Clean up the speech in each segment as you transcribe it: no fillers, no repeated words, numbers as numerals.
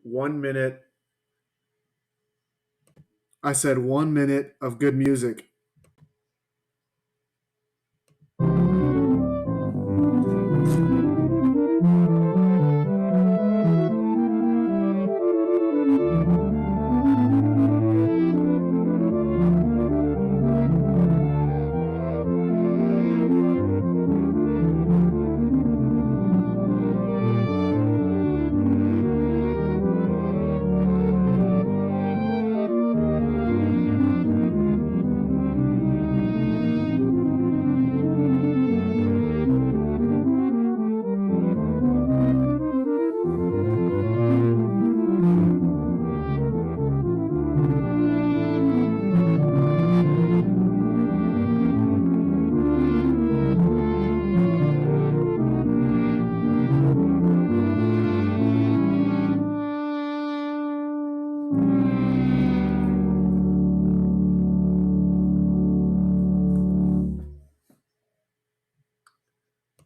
1 minute. I said 1 minute of good music.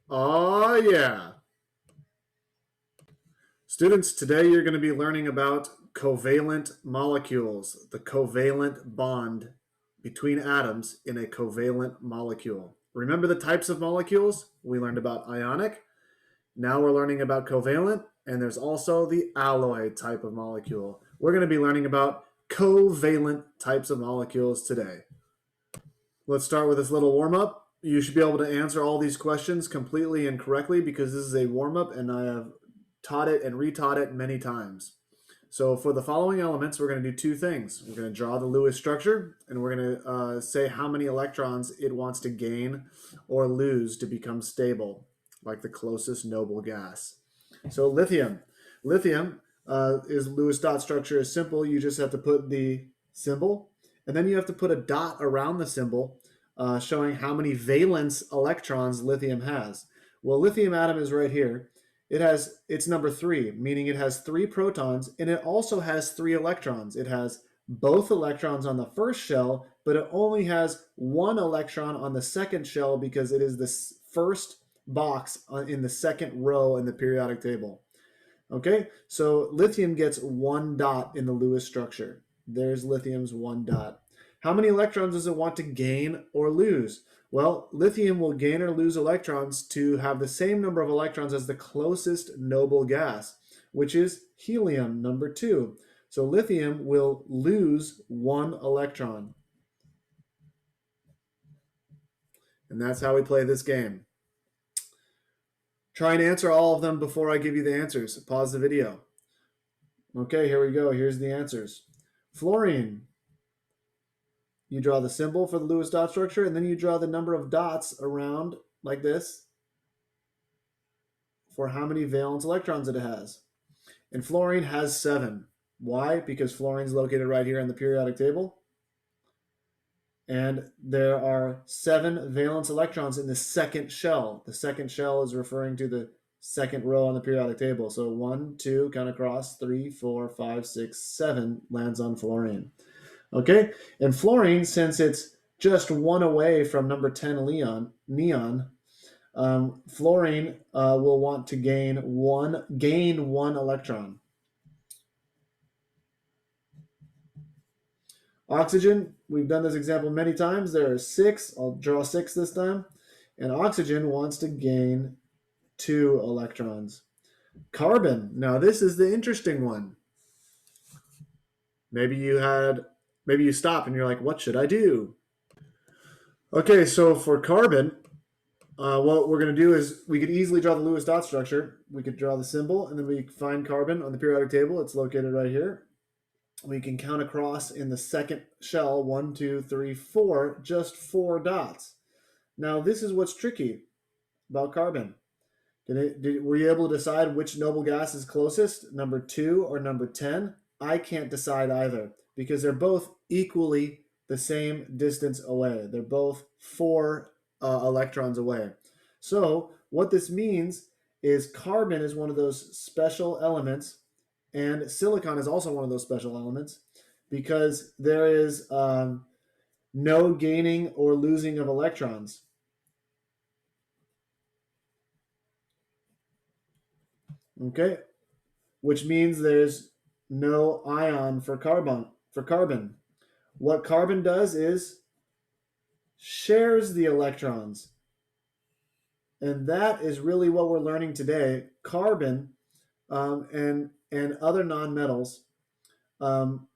Oh, yeah. Students, today you're going to be learning about covalent molecules, the covalent bond between atoms in a covalent molecule. Remember the types of molecules? We learned about ionic. Now we're learning about covalent, and there's also the alloy type of molecule. We're going to be learning about covalent types of molecules today. Let's start with this little warm-up. You should be able to answer all these questions completely and correctly because this is a warm-up and I have taught it and retaught it many times. So for the following elements, we're going to do two things. We're going to draw the Lewis structure, and we're going to say how many electrons it wants to gain or lose to become stable, like the closest noble gas. So lithium. Lithium is Lewis dot structure is simple. You just have to put the symbol, and then you have to put a dot around the symbol showing how many valence electrons lithium has. Well, lithium atom is right here. It's number 3, meaning it has 3 protons, and it also has 3 electrons. It has both electrons on the first shell, but it only has 1 electron on the second shell because it is the first box in the second row in the periodic table. Okay, so lithium gets 1 dot in the Lewis structure. There's lithium's 1 dot. How many electrons does it want to gain or lose? Well, lithium will gain or lose electrons to have the same number of electrons as the closest noble gas, which is helium, number 2. So lithium will lose 1 electron. And that's how we play this game. Try and answer all of them before I give you the answers. Pause the video. Okay, here we go. Here's the answers. Fluorine. You draw the symbol for the Lewis dot structure, and then you draw the number of dots around like this for how many valence electrons it has. And fluorine has 7. Why? Because fluorine is located right here in the periodic table. And there are 7 valence electrons in the second shell. The second shell is referring to the second row on the periodic table. So 1, 2, count across, 3, 4, 5, 6, 7 lands on fluorine. Okay, and fluorine, since it's just 1 away from number 10 neon, fluorine will want to gain one electron. Oxygen, we've done this example many times. There are 6. I'll draw 6 this time. And oxygen wants to gain 2 electrons. Carbon, now this is the interesting one. Maybe you stop and you're like, what should I do? Okay, so for carbon, what we're going to do is we could easily draw the Lewis dot structure. We could draw the symbol, and then we find carbon on the periodic table. It's located right here. We can count across in the second shell, 1, 2, 3, 4, just 4 dots. Now, this is what's tricky about carbon. Were you able to decide which noble gas is closest, number 2 or number 10? I can't decide either because they're both equally the same distance away. They're both 4 electrons away. So what this means is carbon is one of those special elements, and silicon is also one of those special elements because there is no gaining or losing of electrons. Okay, which means there's no ion for carbon. What carbon does is shares the electrons. And that is really what we're learning today. Carbon and other nonmetals um,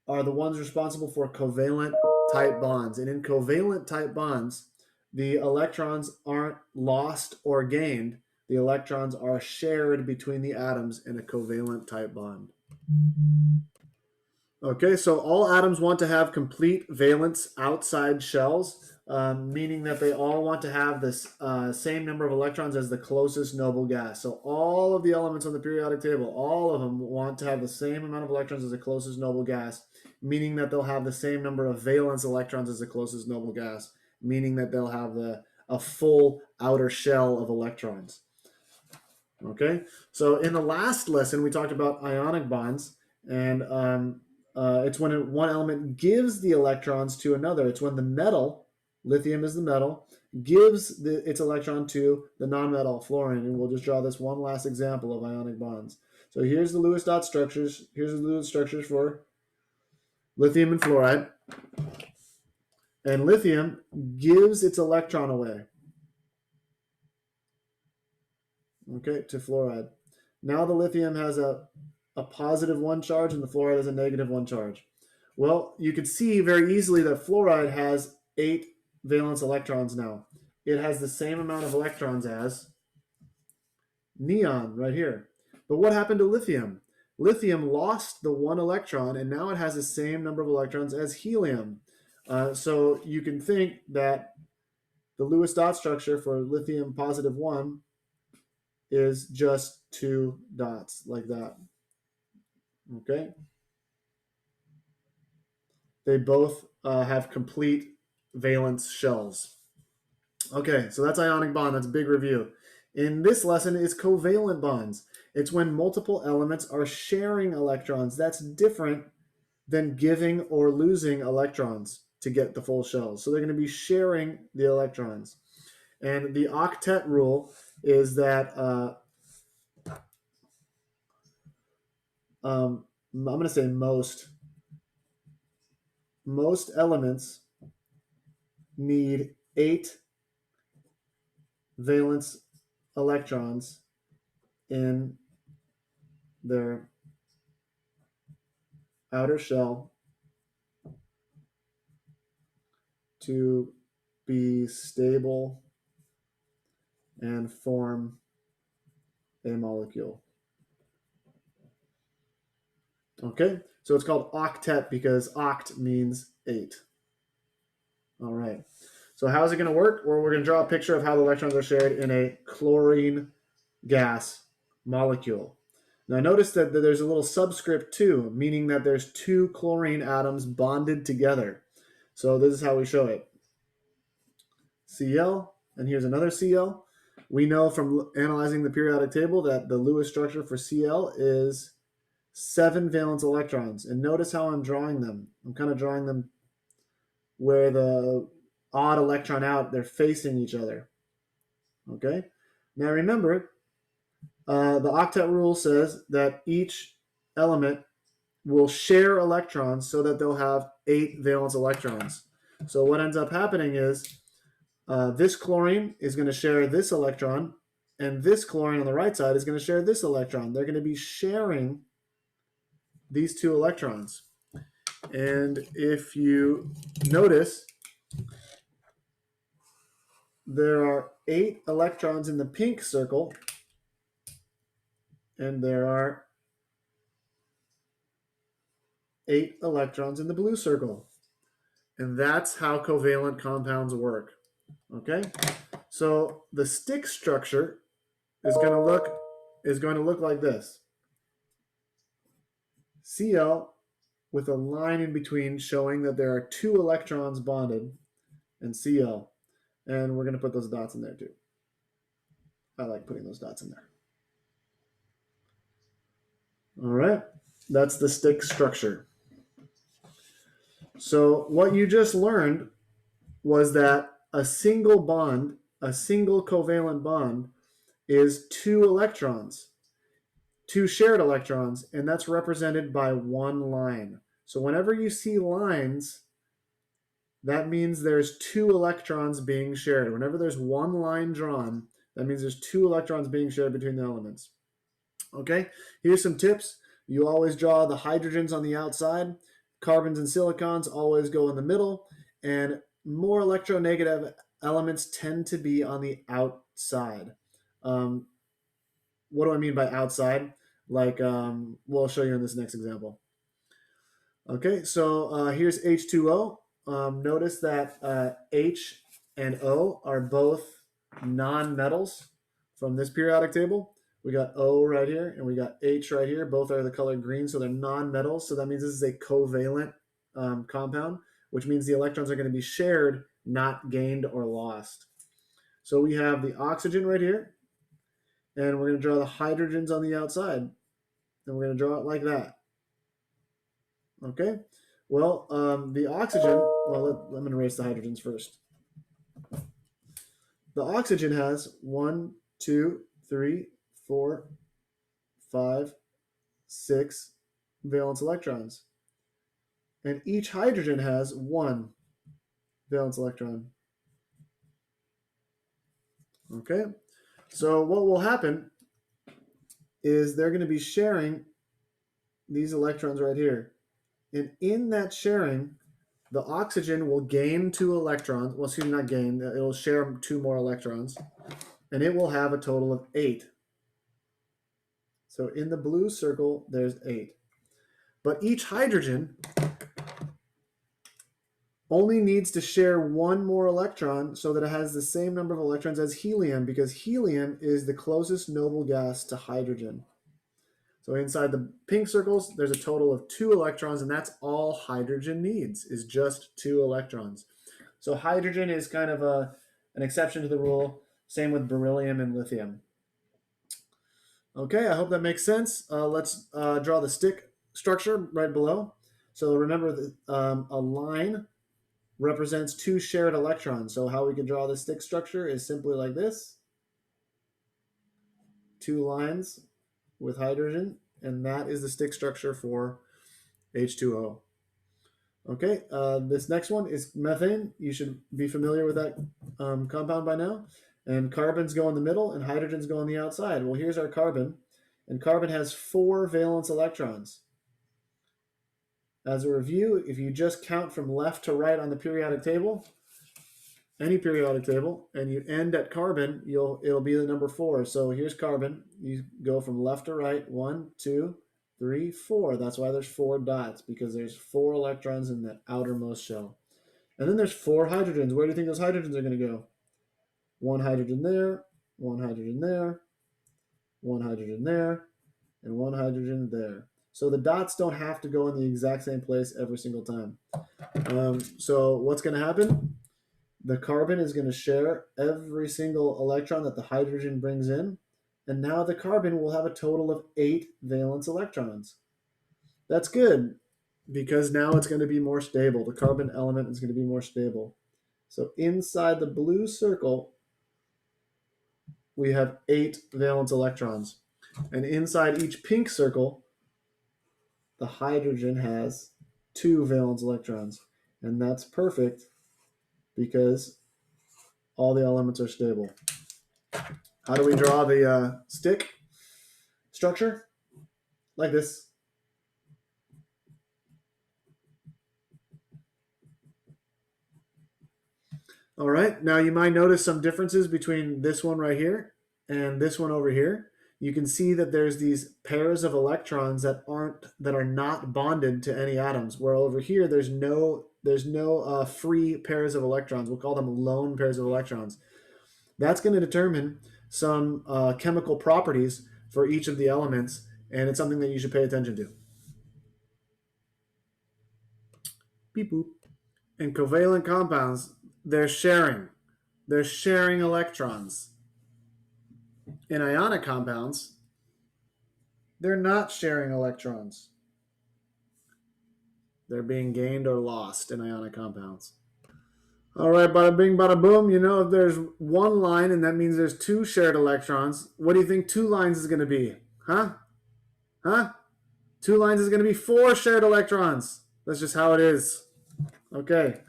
are the ones responsible for covalent type bonds. And in covalent type bonds, the electrons aren't lost or gained. The electrons are shared between the atoms in a covalent type bond. Okay, so all atoms want to have complete valence outside shells, meaning that they all want to have this same number of electrons as the closest noble gas. So all of the elements on the periodic table, all of them want to have the same amount of electrons as the closest noble gas, meaning that they'll have the same number of valence electrons as the closest noble gas, meaning that they'll have a full outer shell of electrons. Okay, so in the last lesson, we talked about ionic bonds, and it's when one element gives the electrons to another. It's when the metal, lithium is the metal, gives its electron to the nonmetal, fluorine. And we'll just draw this one last example of ionic bonds. So here's the Lewis dot structures. Here's the Lewis structures for lithium and fluoride. And lithium gives its electron away, okay, to fluoride. Now the lithium has a positive 1 charge and the fluoride has a negative 1 charge. Well, you could see very easily that fluoride has 8 valence electrons now. It has the same amount of electrons as neon right here. But what happened to lithium? Lithium lost the 1 electron and now it has the same number of electrons as helium. So you can think that the Lewis dot structure for lithium positive 1 is just 2 dots like that. Okay? They both have complete valence shells. Okay, so that's ionic bond. That's a big review. In this lesson is covalent bonds. It's when multiple elements are sharing electrons. That's different than giving or losing electrons to get the full shells. So they're going to be sharing the electrons. And the octet rule is that I'm going to say most elements need 8 valence electrons in their outer shell to be stable and form a molecule. Okay, so it's called octet because oct means 8. All right, so how is it going to work? Well, we're going to draw a picture of how the electrons are shared in a chlorine gas molecule. Now notice that there's a little subscript 2, meaning that there's 2 chlorine atoms bonded together. So this is how we show it. Cl, and here's another Cl. We know from analyzing the periodic table that the Lewis structure for Cl is 7 valence electrons. And notice how I'm drawing them. I'm kind of drawing them where the odd electron out, they're facing each other. Okay? Now remember, the octet rule says that each element will share electrons so that they'll have 8 valence electrons. So what ends up happening is this chlorine is going to share this electron, and this chlorine on the right side is going to share this electron. They're going to be sharing these 2 electrons. And if you notice, there are 8 electrons in the pink circle, and there are 8 electrons in the blue circle. And that's how covalent compounds work. Okay? So the stick structure is going to look like this. Cl with a line in between showing that there are 2 electrons bonded, and Cl. And we're going to put those dots in there too. I like putting those dots in there. All right, that's the stick structure. So what you just learned was that a single bond, a single covalent bond, is 2 electrons. two shared electrons, and that's represented by one line. So whenever you see lines, that means there's two electrons being shared. Whenever there's one line drawn, that means there's two electrons being shared between the elements. Okay, here's some tips. You always draw the hydrogens on the outside. Carbons and silicons always go in the middle, and more electronegative elements tend to be on the outside. What do I mean by outside? Like, we'll show you in this next example. Okay, so here's H2O. Notice that H and O are both non-metals from this periodic table. We got O right here and we got H right here. Both are the color green, so they're non-metals. So that means this is a covalent compound, which means the electrons are going to be shared, not gained or lost. So we have the oxygen right here, and we're going to draw the hydrogens on the outside. And we're going to draw it like that. Okay, well, the oxygen, well, I'm going to erase the hydrogens first. The oxygen has 1, 2, 3, 4, 5, 6 valence electrons. And each hydrogen has 1 valence electron. Okay, so what will happen is they're going to be sharing these electrons right here. And in that sharing, the oxygen will gain 2 electrons. Well, excuse me, not gain. It'll share 2 more electrons. And it will have a total of 8. So in the blue circle, there's 8. But each hydrogen only needs to share 1 more electron so that it has the same number of electrons as helium, because helium is the closest noble gas to hydrogen. So inside the pink circles, there's a total of 2 electrons, and that's all hydrogen needs, is just 2 electrons. So hydrogen is kind of an exception to the rule. Same with beryllium and lithium. Okay, I hope that makes sense. Let's draw the stick structure right below. So remember that a line represents 2 shared electrons. So how we can draw the stick structure is simply like this. 2 lines with hydrogen, and that is the stick structure for H2O. Okay, this next one is methane. You should be familiar with that compound by now. And carbons go in the middle and hydrogens go on the outside. Well, here's our carbon, and carbon has 4 valence electrons. As a review, if you just count from left to right on the periodic table, any periodic table, and you end at carbon, it'll be the number 4. So here's carbon. You go from left to right, 1, 2, 3, 4. That's why there's 4 dots, because there's 4 electrons in the outermost shell. And then there's 4 hydrogens. Where do you think those hydrogens are going to go? 1 hydrogen there, 1 hydrogen there, 1 hydrogen there, and 1 hydrogen there. So the dots don't have to go in the exact same place every single time. So what's going to happen? The carbon is going to share every single electron that the hydrogen brings in. And now the carbon will have a total of 8 valence electrons. That's good, because now it's going to be more stable. The carbon element is going to be more stable. So inside the blue circle, we have 8 valence electrons. And inside each pink circle, the hydrogen has 2 valence electrons. And that's perfect because all the elements are stable. How do we draw the stick structure? Like this. All right, now you might notice some differences between this one right here and this one over here. You can see that there's these pairs of electrons that are not bonded to any atoms, where over here there's no free pairs of electrons. We'll call them lone pairs of electrons. That's going to determine some chemical properties for each of the elements, and it's something that you should pay attention to. Beep boop. In covalent compounds, they're sharing electrons. In ionic compounds, they're not sharing electrons. They're being gained or lost in ionic compounds. All right, bada bing, bada boom. You know, if there's 1 line and that means there's 2 shared electrons, what do you think 2 lines is going to be? Huh? Huh? 2 lines is going to be 4 shared electrons. That's just how it is. Okay.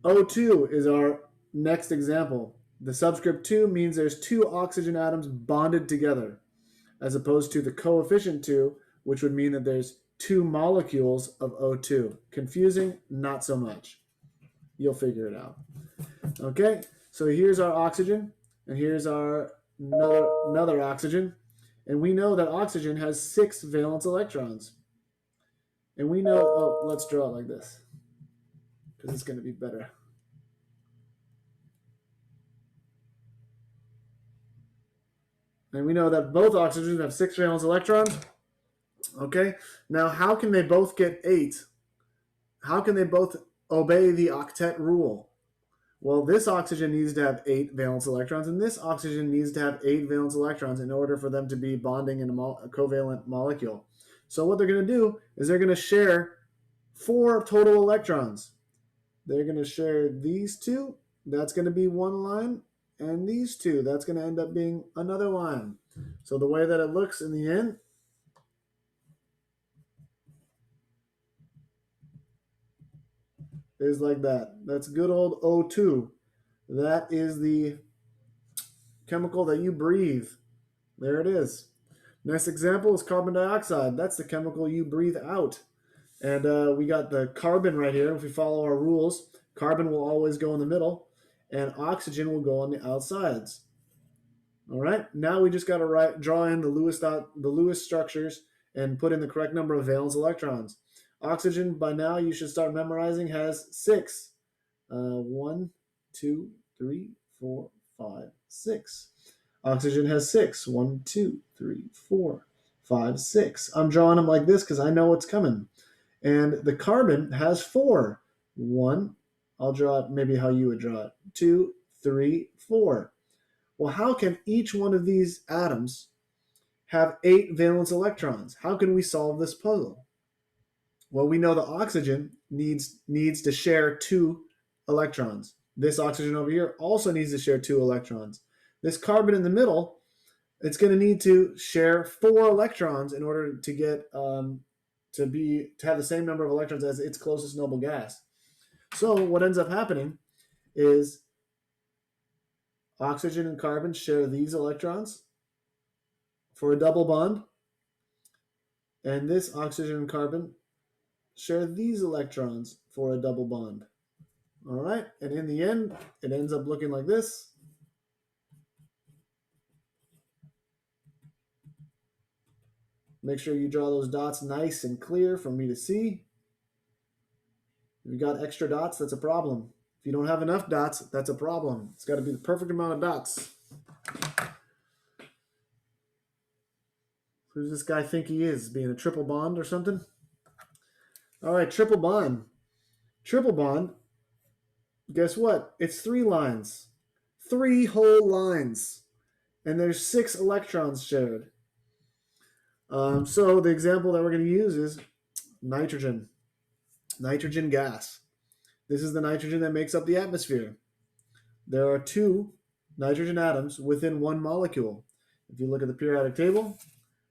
O2 is our next example. The subscript 2 means there's 2 oxygen atoms bonded together, as opposed to the coefficient 2, which would mean that there's 2 molecules of O2. Confusing? Not so much. You'll figure it out. Okay, so here's our oxygen, and here's our another oxygen. And we know that oxygen has 6 valence electrons. And we know, oh, let's draw it like this, because it's going to be better. And we know that both oxygens have 6 valence electrons. Okay, now how can they both get 8? How can they both obey the octet rule? Well, this oxygen needs to have 8 valence electrons, and this oxygen needs to have 8 valence electrons in order for them to be bonding in a covalent molecule. So what they're going to do is they're going to share 4 total electrons. They're going to share these 2. That's going to be one line. And these 2, that's going to end up being another line. So the way that it looks in the end is like that. That's good old O2. That is the chemical that you breathe. There it is. Next example is carbon dioxide. That's the chemical you breathe out. And we got the carbon right here. If we follow our rules, carbon will always go in the middle, and oxygen will go on the outsides. All right. Now we just got to draw in the Lewis structures and put in the correct number of valence electrons. Oxygen, by now you should start memorizing, has 6. 1, 2, 3, 4, 5, 6. Oxygen has 6. 1, 2, 3, 4, 5, 6. I'm drawing them like this because I know what's coming. And the carbon has 4. 1, I'll draw it maybe how you would draw it. 2, 3, 4. Well, how can each one of these atoms have 8 valence electrons? How can we solve this puzzle? Well, we know the oxygen needs to share 2 electrons. This oxygen over here also needs to share 2 electrons. This carbon in the middle, it's going to need to share 4 electrons in order to get to have the same number of electrons as its closest noble gas. So what ends up happening is oxygen and carbon share these electrons for a double bond, and this oxygen and carbon share these electrons for a double bond. All right, and in the end, it ends up looking like this. Make sure you draw those dots nice and clear for me to see. If you got extra dots, that's a problem. If you don't have enough dots, that's a problem. It's got to be the perfect amount of dots. Who does this guy think he is? Being a triple bond or something? All right, triple bond. Triple bond, guess what? It's 3 lines. 3 whole lines. And there's 6 electrons shared. So the example that we're going to use is nitrogen. Nitrogen gas. This is the nitrogen that makes up the atmosphere. There are 2 nitrogen atoms within 1 molecule. If you look at the periodic table,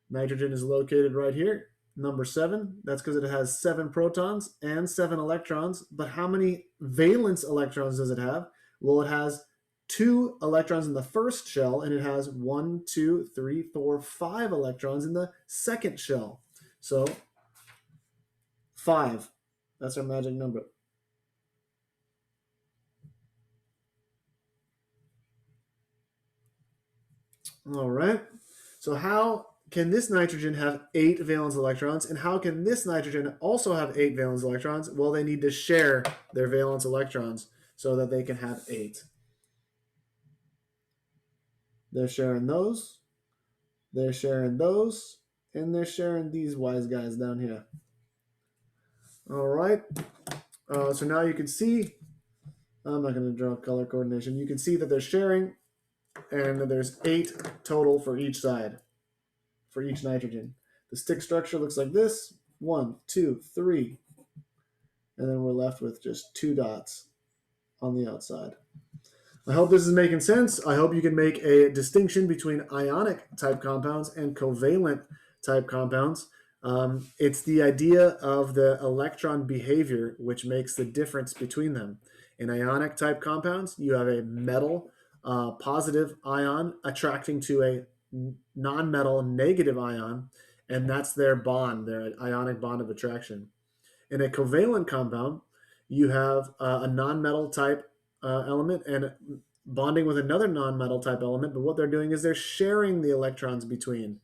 nitrogen is located right here, number 7. That's because it has 7 protons and 7 electrons. But how many valence electrons does it have? Well, it has 2 electrons in the first shell, and it has 1, 2, 3, 4, 5 electrons in the second shell. So 5. That's our magic number. All right. So how can this nitrogen have 8 valence electrons, and how can this nitrogen also have 8 valence electrons? Well, they need to share their valence electrons so that they can have 8. They're sharing those, they're sharing those, and they're sharing these wise guys down here. All right. So now you can see, I'm not going to draw color coordination. You can see that they're sharing, and there's 8 total for each side, for each nitrogen. The stick structure looks like this: 1, 2, 3, and then we're left with just 2 dots on the outside. I hope this is making sense. I hope you can make a distinction between ionic type compounds and covalent type compounds. It's the idea of the electron behavior which makes the difference between them. In ionic type compounds, you have a metal positive ion attracting to a non-metal negative ion, and that's their bond, their ionic bond of attraction. In a covalent compound, you have a non-metal type element and bonding with another non-metal type element, but what they're doing is they're sharing the electrons between.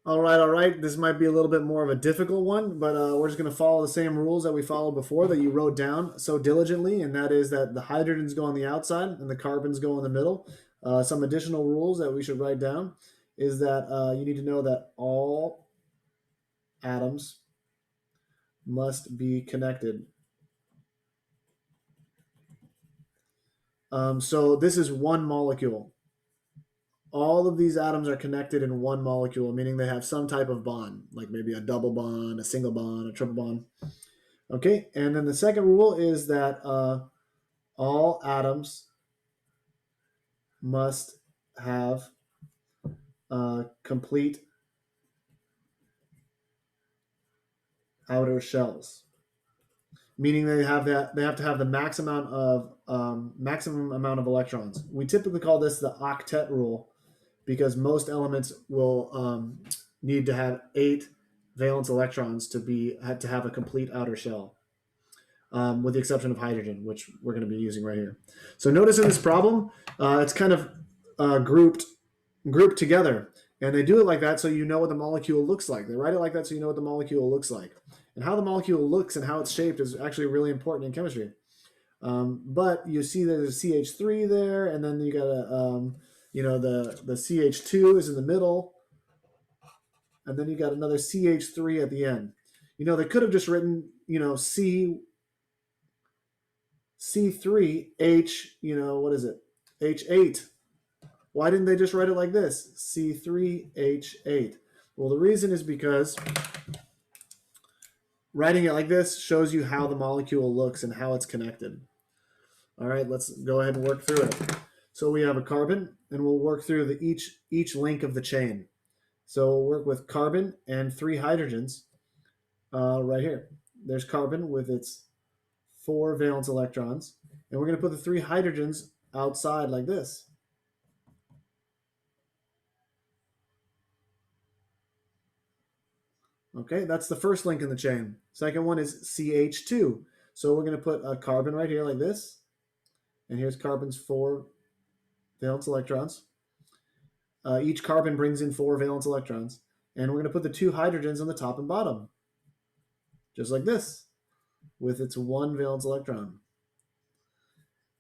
All right, all right. This might be a little bit more of a difficult one, but we're just going to follow the same rules that we followed before that you wrote down so diligently, and that is that the hydrogens go on the outside and the carbons go in the middle. Some additional rules that we should write down is that you need to know that all atoms must be connected. So this is one molecule. All of these atoms are connected in one molecule, meaning they have some type of bond, like maybe a double bond, a single bond, a triple bond. Okay, and then the second rule is that all atoms must have complete outer shells, meaning they have to have the maximum amount of electrons. We typically call this the octet rule because most elements will need to have 8 valence electrons to have a complete outer shell, with the exception of hydrogen, which we're going to be using right here. So notice in this problem, it's kind of grouped together, and they do it like that so you know what the molecule looks like. They write it like that so you know what the molecule looks like. And how the molecule looks and how it's shaped is actually really important in chemistry. But you see there's a CH3 there, and then you got a the CH2 is in the middle, and then you got another CH3 at the end. They could have just written, C3H, what is it? H8. Why didn't they just write it like this? C3H8. Well, the reason is because writing it like this shows you how the molecule looks and how it's connected. All right, let's go ahead and work through it. So we have a carbon, and we'll work through each link of the chain. So we'll work with carbon and 3 hydrogens right here. There's carbon with its 4 valence electrons, and we're going to put the 3 hydrogens outside like this. Okay, that's the first link in the chain. Second one is CH2. So we're going to put a carbon right here like this, and here's carbon's 4 valence electrons. Each carbon brings in 4 valence electrons, and we're going to put the 2 hydrogens on the top and bottom, just like this, with its 1 valence electron.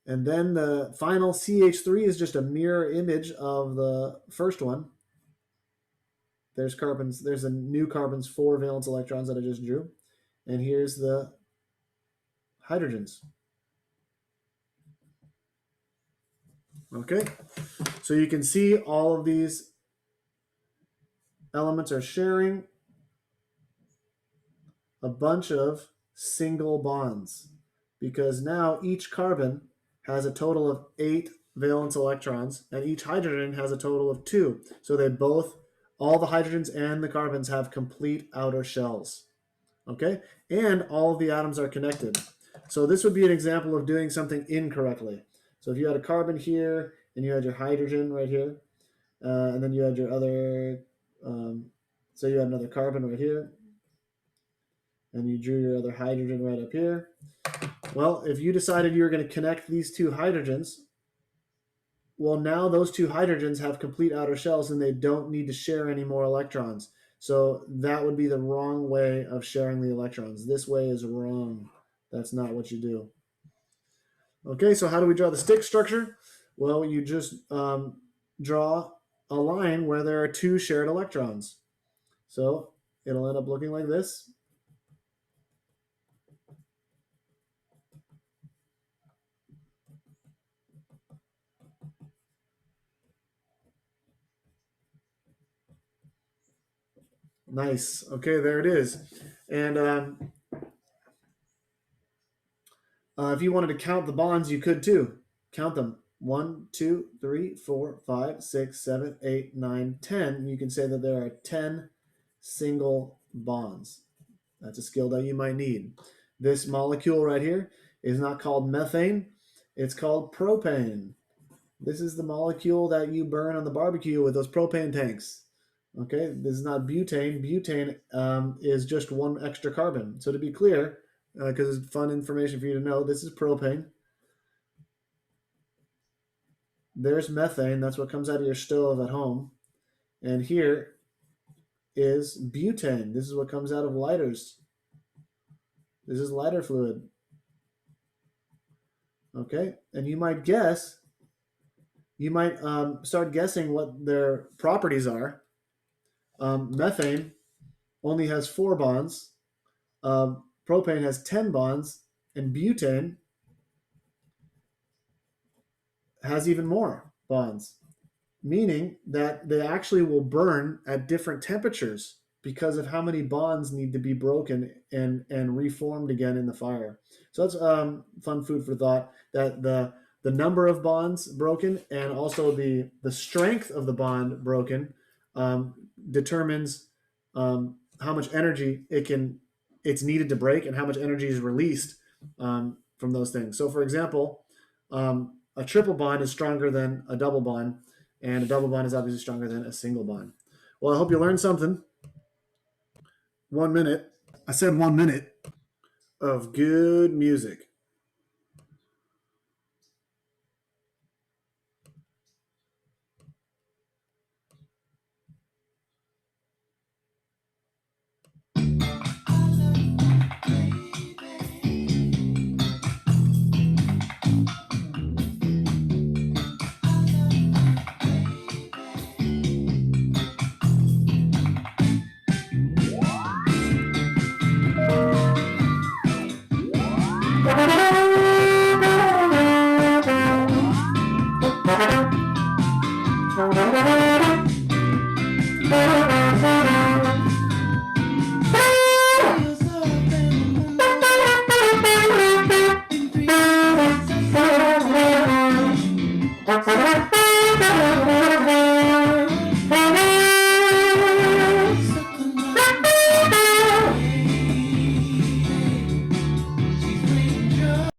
And then the final CH3 is just a mirror image of the first one. There's a new carbon's 4 valence electrons that I just drew, and here's the hydrogens. Okay, so you can see all of these elements are sharing a bunch of single bonds, because now each carbon has a total of 8 valence electrons, and each hydrogen has a total of 2. So all the hydrogens and the carbons have complete outer shells. Okay, and all of the atoms are connected. So this would be an example of doing something incorrectly. So if you had a carbon here, and you had your hydrogen right here, and then you had your other, so you had another carbon right here, and you drew your other hydrogen right up here. Well, if you decided you were going to connect these 2 hydrogens, well, now those 2 hydrogens have complete outer shells, and they don't need to share any more electrons. So that would be the wrong way of sharing the electrons. This way is wrong. That's not what you do. Okay, so how do we draw the stick structure? Well, you just draw a line where there are 2 shared electrons. So it'll end up looking like this. Nice. Okay, there it is. And if you wanted to count the bonds, you could too. Count them. 1, 2, 3, 4, 5, 6, 7, 8, 9, 10. You can say that there are 10 single bonds. That's a skill that you might need. This molecule right here is not called methane, it's called propane. This is the molecule that you burn on the barbecue with those propane tanks. Okay, this is not butane. Butane is just one extra carbon. So to be clear, because it's fun information for you to know, this is propane. There's methane. That's what comes out of your stove at home. And here is butane. This is what comes out of lighters. This is lighter fluid. Okay, and you might guess, you might start guessing what their properties are. Methane only has 4 bonds. Propane has 10 bonds, and butane has even more bonds, meaning that they actually will burn at different temperatures because of how many bonds need to be broken and reformed again in the fire. So that's fun food for thought, that the number of bonds broken and also the strength of the bond broken determines how much energy it's needed to break and how much energy is released from those things. So for example, a triple bond is stronger than a double bond, and a double bond is obviously stronger than a single bond. Well, I hope you learned something. 1 minute. I said 1 minute of good music.